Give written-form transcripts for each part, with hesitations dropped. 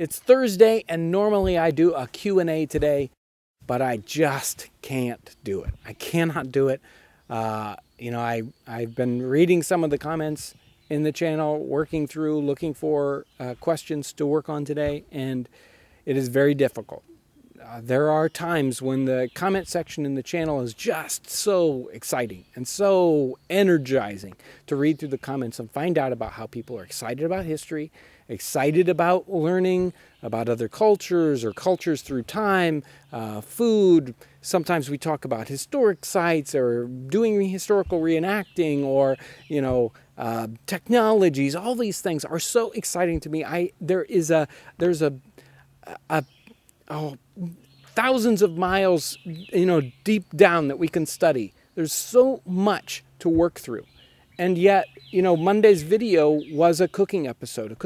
It's Thursday, and normally I do a Q&A today, but I just can't do it. I cannot do it. I've been reading some of the comments in the channel, working through, looking for questions to work on today, and it is very difficult. There are times when the comment section in the channel is just so exciting and so energizing to read through the comments and find out about how people are excited about history, excited about learning about other cultures or cultures through time, food. Sometimes we talk about historic sites or doing historical reenacting or, technologies. All these things are so exciting to me. There's thousands of miles, deep down that we can study. There's so much to work through. And yet, Monday's video was a cooking episode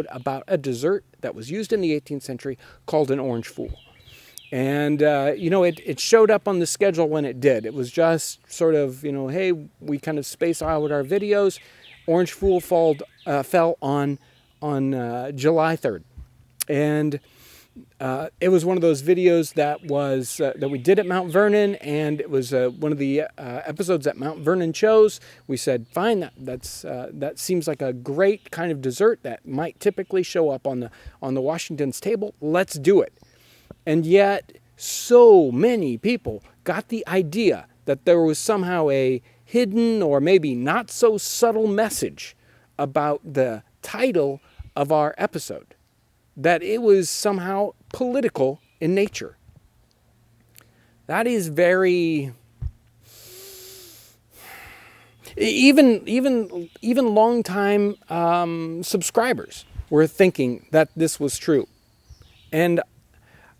about a dessert that was used in the 18th century called an orange fool. And, it showed up on the schedule when it did. It was just sort of, hey, we kind of space out our videos. Orange fool fell on July 3rd. And it was one of those videos that we did at Mount Vernon, and it was one of the episodes that Mount Vernon chose. We said, fine, that seems like a great kind of dessert that might typically show up on the Washington's table. Let's do it. And yet, so many people got the idea that there was somehow a hidden or maybe not so subtle message about the title of our episode, that it was somehow political in nature. That is very... Even long-time subscribers were thinking that this was true. And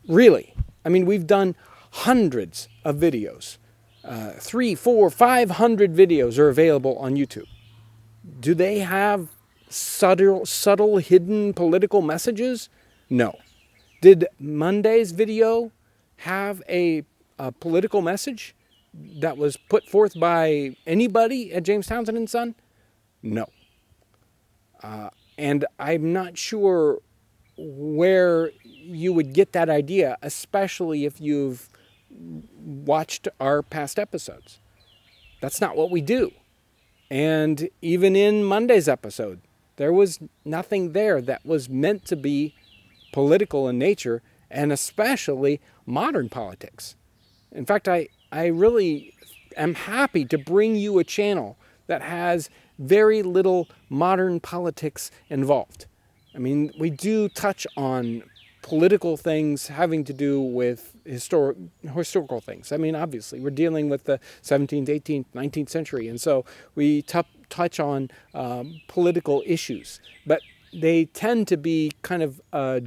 really, we've done hundreds of videos. 300, 400, 500 videos are available on YouTube. Do they have subtle hidden political messages? No. Did Monday's video have a political message that was put forth by anybody at James Townsends and Son? No. And I'm not sure where you would get that idea, especially if you've watched our past episodes. That's not what we do. And even in Monday's episode, there was nothing there that was meant to be political in nature, and especially modern politics. In fact, I really am happy to bring you a channel that has very little modern politics involved. We do touch on political things having to do with historical things. Obviously, we're dealing with the 17th, 18th, 19th century, and so we touch on political issues. But they tend to be kind of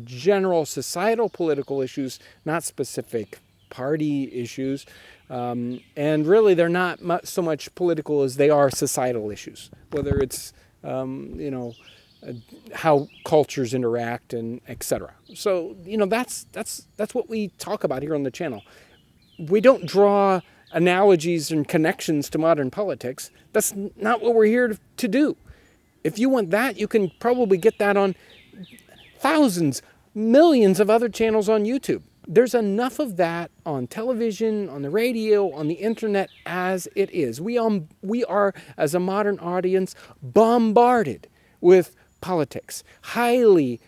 general societal political issues, not specific party issues. And really, they're not so much political as they are societal issues, whether it's, how cultures interact and etc. So, that's what we talk about here on the channel. We don't draw analogies and connections to modern politics. That's not what we're here to do. If you want that, you can probably get that on thousands, millions of other channels on YouTube. There's enough of that on television, on the radio, on the internet as it is. We are, as a modern audience, bombarded with politics, highly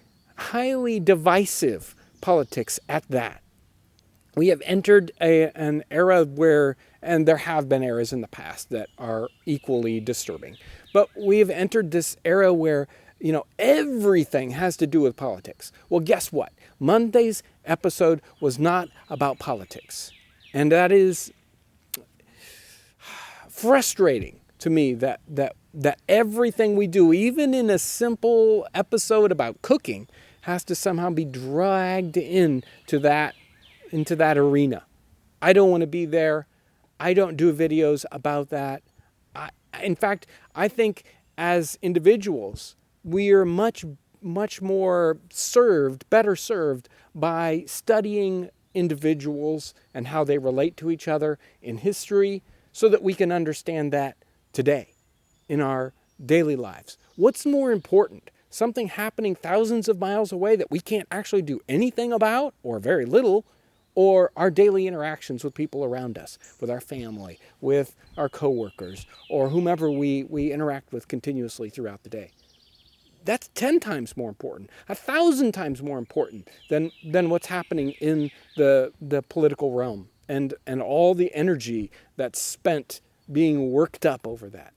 divisive politics at that. We have entered an era where, and there have been eras in the past that are equally disturbing, but we have entered this era where, everything has to do with politics. Well, guess what? Monday's episode was not about politics. And that is frustrating to me that everything we do, even in a simple episode about cooking, has to somehow be dragged into that arena. I don't want to be there. I don't do videos about that. In fact, I think as individuals, we are much more better served by studying individuals and how they relate to each other in history so that we can understand that today in our daily lives. What's more important something happening thousands of miles away that we can't actually do anything about, or very little, or our daily interactions with people around us, with our family, with our coworkers, or whomever we interact with continuously throughout the day. That's 10 times more important, 1,000 times more important than what's happening in the political realm and all the energy that's spent being worked up over that.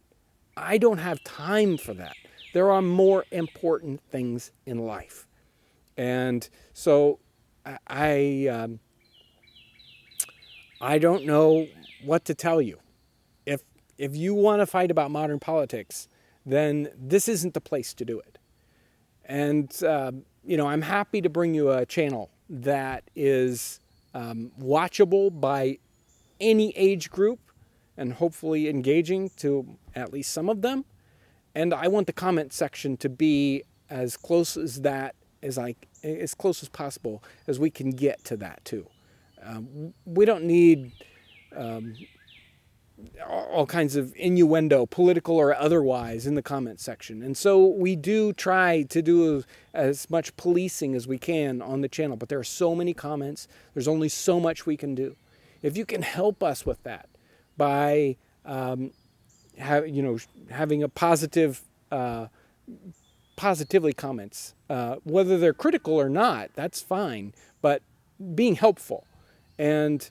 I don't have time for that. There are more important things in life. And so I don't know what to tell you. If you want to fight about modern politics, then this isn't the place to do it. And, I'm happy to bring you a channel that is watchable by any age group and hopefully engaging to at least some of them. And I want the comment section to be as close as that as close as possible as we can get to that too. We don't need all kinds of innuendo, political or otherwise, in the comment section. And so we do try to do as much policing as we can on the channel, but there are so many comments. There's only so much we can do. If you can help us with that by having a positively comments, whether they're critical or not, that's fine, but being helpful and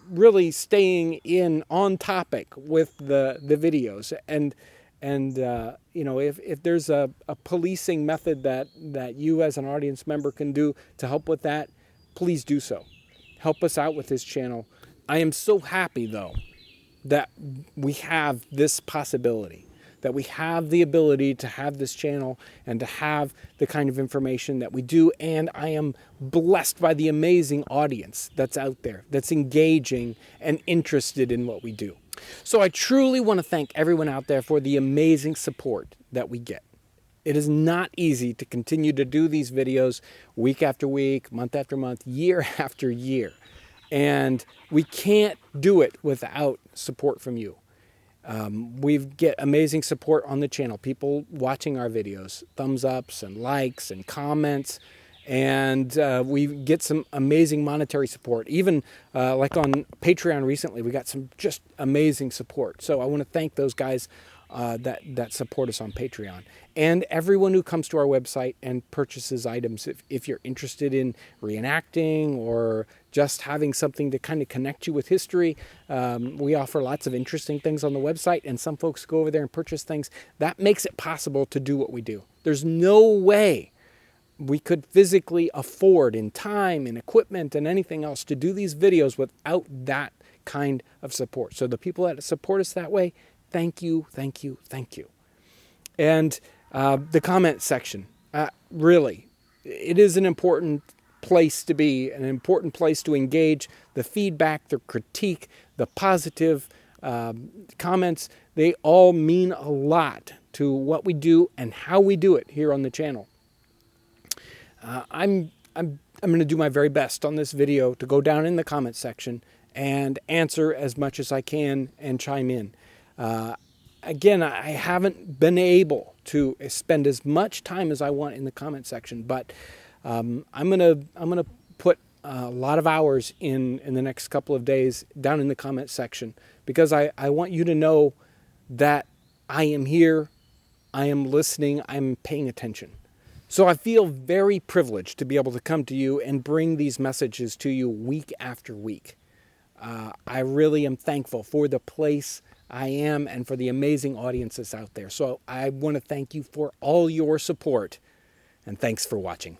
really staying on topic with the videos, and if there's a policing method that you as an audience member can do to help with that, please do so. Help us out with this channel. I am so happy though that we have this possibility, that we have the ability to have this channel and to have the kind of information that we do. And I am blessed by the amazing audience that's out there, that's engaging and interested in what we do. So I truly want to thank everyone out there for the amazing support that we get. It is not easy to continue to do these videos week after week, month after month, year after year. And we can't do it without support from you. We get amazing support on the channel, people watching our videos, thumbs ups and likes and comments, and we get some amazing monetary support. Even like on Patreon recently, we got some just amazing support. So I want to thank those guys that support us on Patreon, and everyone who comes to our website and purchases items. If you're interested in reenacting or just having something to kind of connect you with history, we offer lots of interesting things on the website, and some folks go over there and purchase things. That makes it possible to do what we do. There's no way we could physically afford in time and equipment and anything else to do these videos without that kind of support. So the people that support us that way, thank you, thank you, thank you. And the comment section, really, it is an important place to be, an important place to engage. The feedback, the critique, the positive comments, they all mean a lot to what we do and how we do it here on the channel. I'm going to do my very best on this video to go down in the comment section and answer as much as I can and chime in. Again, I haven't been able to spend as much time as I want in the comment section, but I'm gonna put a lot of hours in the next couple of days down in the comment section, because I want you to know that I am here, I am listening, I'm paying attention. So I feel very privileged to be able to come to you and bring these messages to you week after week. I really am thankful for the place I am and for the amazing audiences out there. So I want to thank you for all your support, and thanks for watching.